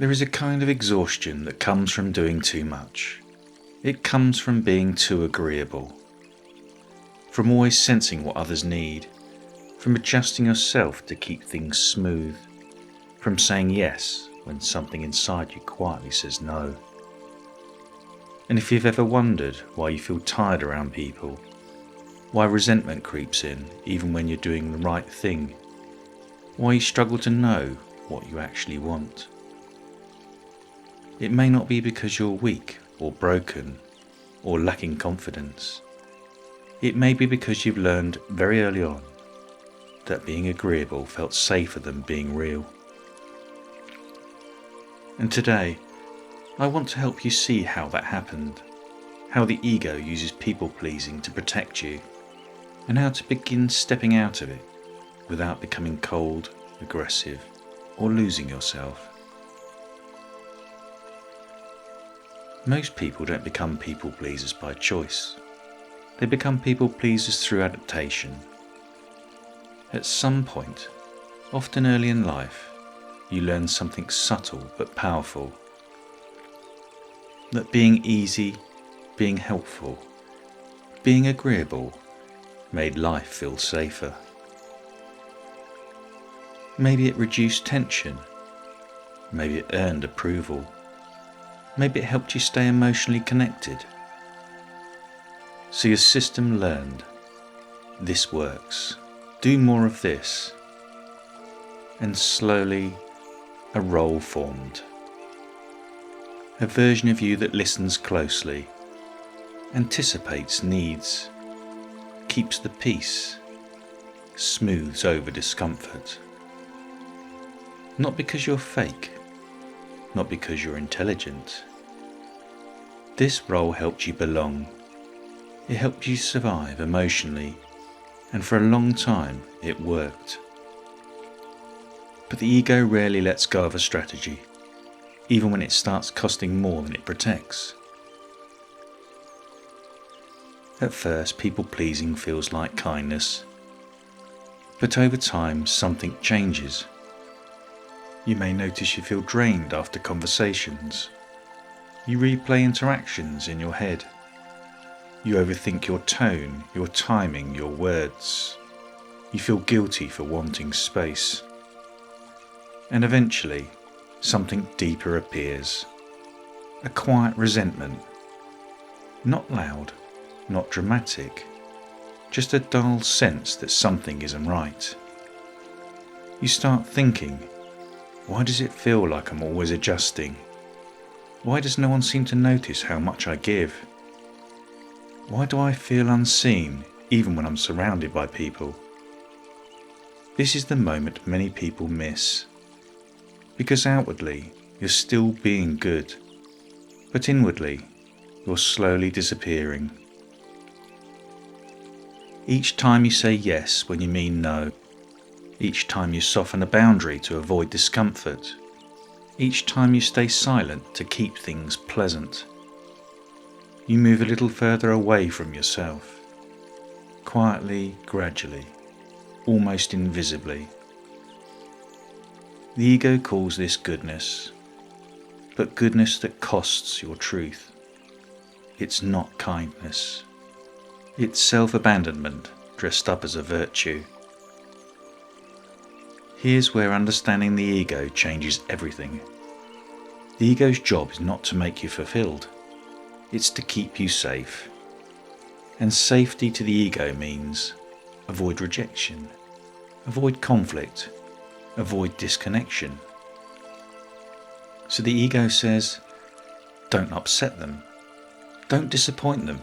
There is a kind of exhaustion that comes from doing too much. It comes from being too agreeable, from always sensing what others need, from adjusting yourself to keep things smooth, from saying yes when something inside you quietly says no. And if you've ever wondered why you feel tired around people, why resentment creeps in even when you're doing the right thing, why you struggle to know what you actually want, it may not be because you're weak or broken or lacking confidence. It may be because you've learned very early on that being agreeable felt safer than being real. And today, I want to help you see how that happened, how the ego uses people-pleasing to protect you, and how to begin stepping out of it without becoming cold, aggressive, or losing yourself. Most people don't become people-pleasers by choice. They become people-pleasers through adaptation. At some point, often early in life, you learn something subtle but powerful. That being easy, being helpful, being agreeable made life feel safer. Maybe it reduced tension. Maybe it earned approval. Maybe it helped you stay emotionally connected. So your system learned, this works, do more of this. And slowly a role formed. A version of you that listens closely, anticipates needs, keeps the peace, smooths over discomfort. Not because you're fake, not because you're intelligent. This role helped you belong. It helped you survive emotionally, and for a long time it worked. But the ego rarely lets go of a strategy, even when it starts costing more than it protects. At first, people-pleasing feels like kindness, but over time something changes. You may notice you feel drained after conversations. You replay interactions in your head. You overthink your tone, your timing, your words. You feel guilty for wanting space. And eventually, something deeper appears. A quiet resentment. Not loud, not dramatic, just a dull sense that something isn't right. You start thinking, why does it feel like I'm always adjusting? Why does no one seem to notice how much I give? Why do I feel unseen even when I'm surrounded by people? This is the moment many people miss. Because outwardly, you're still being good, but inwardly, you're slowly disappearing. Each time you say yes when you mean no, each time you soften a boundary to avoid discomfort, each time you stay silent to keep things pleasant, you move a little further away from yourself, quietly, gradually, almost invisibly. The ego calls this goodness, but goodness that costs your truth. It's not kindness. It's self-abandonment dressed up as a virtue. Here's where understanding the ego changes everything. The ego's job is not to make you fulfilled. It's to keep you safe. And safety to the ego means avoid rejection, avoid conflict, avoid disconnection. So the ego says, don't upset them, don't disappoint them,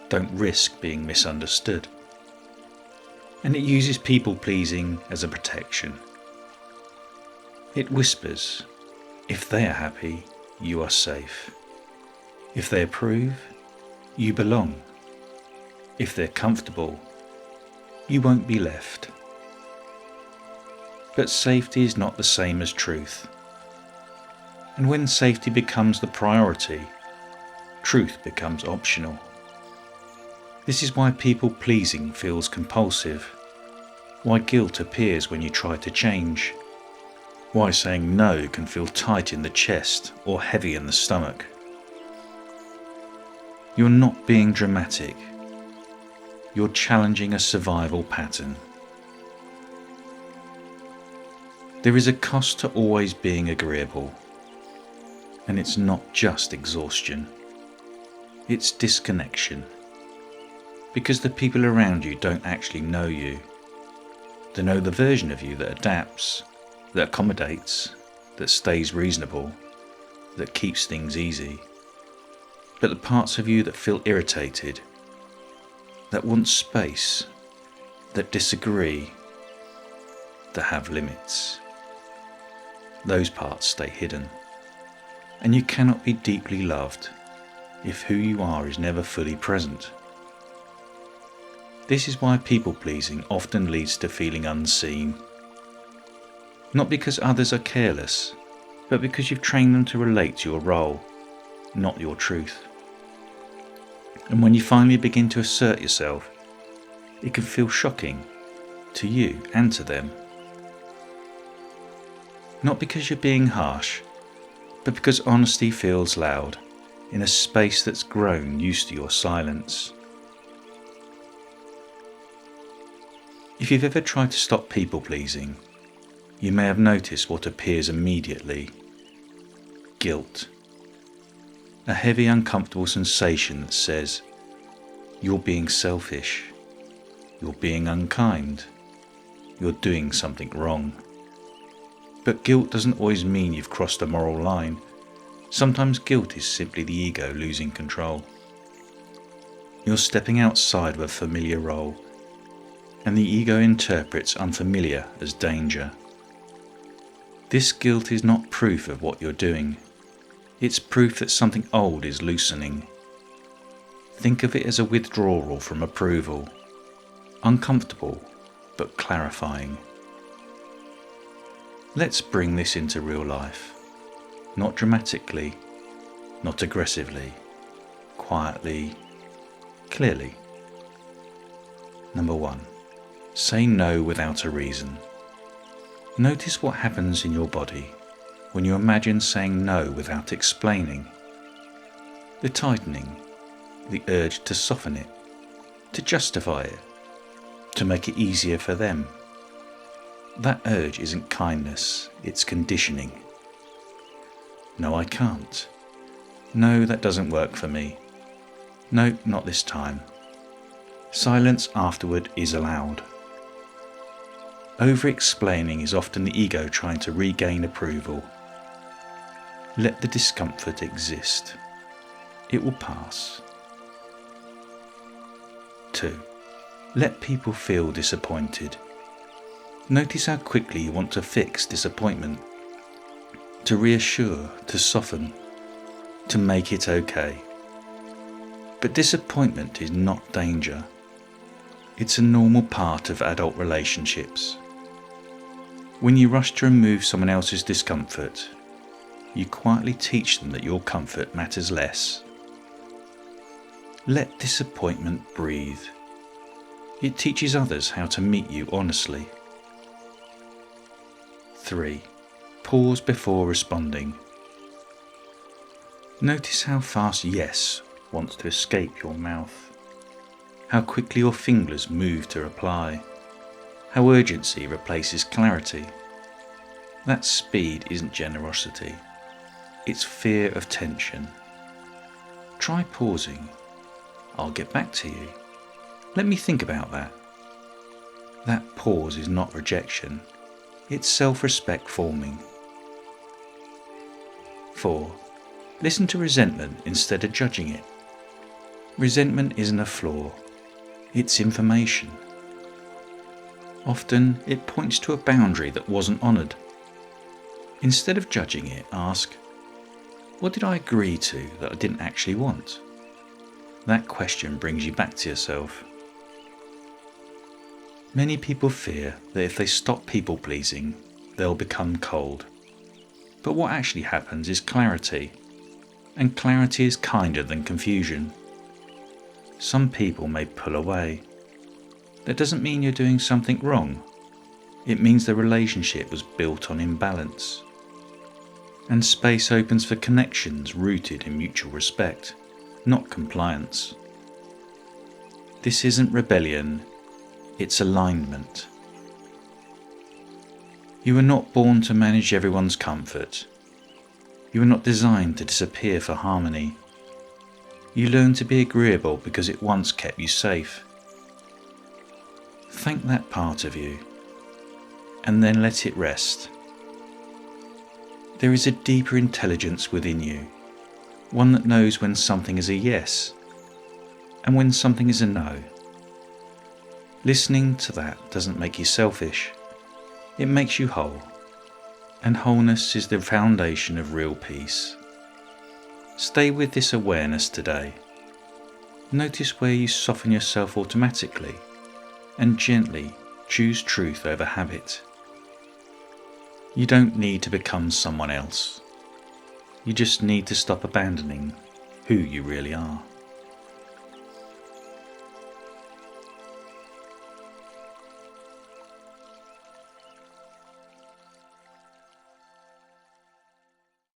don't risk being misunderstood. And it uses people-pleasing as a protection. It whispers, if they are happy, you are safe. If they approve, you belong. If they're comfortable, you won't be left. But safety is not the same as truth. And when safety becomes the priority, truth becomes optional. This is why people-pleasing feels compulsive, why guilt appears when you try to change, Why saying no can feel tight in the chest or heavy in the stomach. You're not being dramatic. You're challenging a survival pattern. There is a cost to always being agreeable, and it's not just exhaustion. It's disconnection. Because the people around you don't actually know you. They know the version of you that adapts, that accommodates, that stays reasonable, that keeps things easy. But the parts of you that feel irritated, that want space, that disagree, that have limits, those parts stay hidden. And you cannot be deeply loved if who you are is never fully present. This is why people-pleasing often leads to feeling unseen. Not because others are careless, but because you've trained them to relate to your role, not your truth. And when you finally begin to assert yourself, it can feel shocking to you and to them. Not because you're being harsh, but because honesty feels loud in a space that's grown used to your silence. If you've ever tried to stop people-pleasing, you may have noticed what appears immediately: guilt. A heavy, uncomfortable sensation that says, you're being selfish, you're being unkind, you're doing something wrong. But guilt doesn't always mean you've crossed a moral line. Sometimes guilt is simply the ego losing control. You're stepping outside of a familiar role, and the ego interprets unfamiliar as danger. This guilt is not proof of what you're doing. It's proof that something old is loosening. Think of it as a withdrawal from approval, uncomfortable but clarifying. Let's bring this into real life, not dramatically, not aggressively, quietly, clearly. Number 1. Say no without a reason. Notice what happens in your body when you imagine saying no without explaining. The tightening, the urge to soften it, to justify it, to make it easier for them. That urge isn't kindness, it's conditioning. No, I can't. No, that doesn't work for me. No, not this time. Silence afterward is allowed. Over-explaining is often the ego trying to regain approval. Let the discomfort exist. It will pass. 2. Let people feel disappointed. Notice how quickly you want to fix disappointment, to reassure, to soften, to make it okay. But disappointment is not danger. It's a normal part of adult relationships. When you rush to remove someone else's discomfort, you quietly teach them that your comfort matters less. Let disappointment breathe. It teaches others how to meet you honestly. 3. Pause before responding. Notice how fast yes wants to escape your mouth, how quickly your fingers move to reply, how urgency replaces clarity. That speed isn't generosity, it's fear of tension. Try pausing. I'll get back to you. Let me think about that. That pause is not rejection, it's self-respect forming. 4. Listen to resentment instead of judging it. Resentment isn't a flaw, it's information. Often it points to a boundary that wasn't honoured. Instead of judging it, ask, what did I agree to that I didn't actually want? That question brings you back to yourself. Many people fear that if they stop people-pleasing, they'll become cold. But what actually happens is clarity, and clarity is kinder than confusion. Some people may pull away. That doesn't mean you're doing something wrong. It means the relationship was built on imbalance, and space opens for connections rooted in mutual respect, not compliance. This isn't rebellion, it's alignment. You were not born to manage everyone's comfort. You were not designed to disappear for harmony. You learned to be agreeable because it once kept you safe. Thank that part of you, and then let it rest. There is a deeper intelligence within you, one that knows when something is a yes and when something is a no. Listening to that doesn't make you selfish, it makes you whole, and wholeness is the foundation of real peace. Stay with this awareness today. Notice where you soften yourself automatically and gently choose truth over habit. You don't need to become someone else. You just need to stop abandoning who you really are.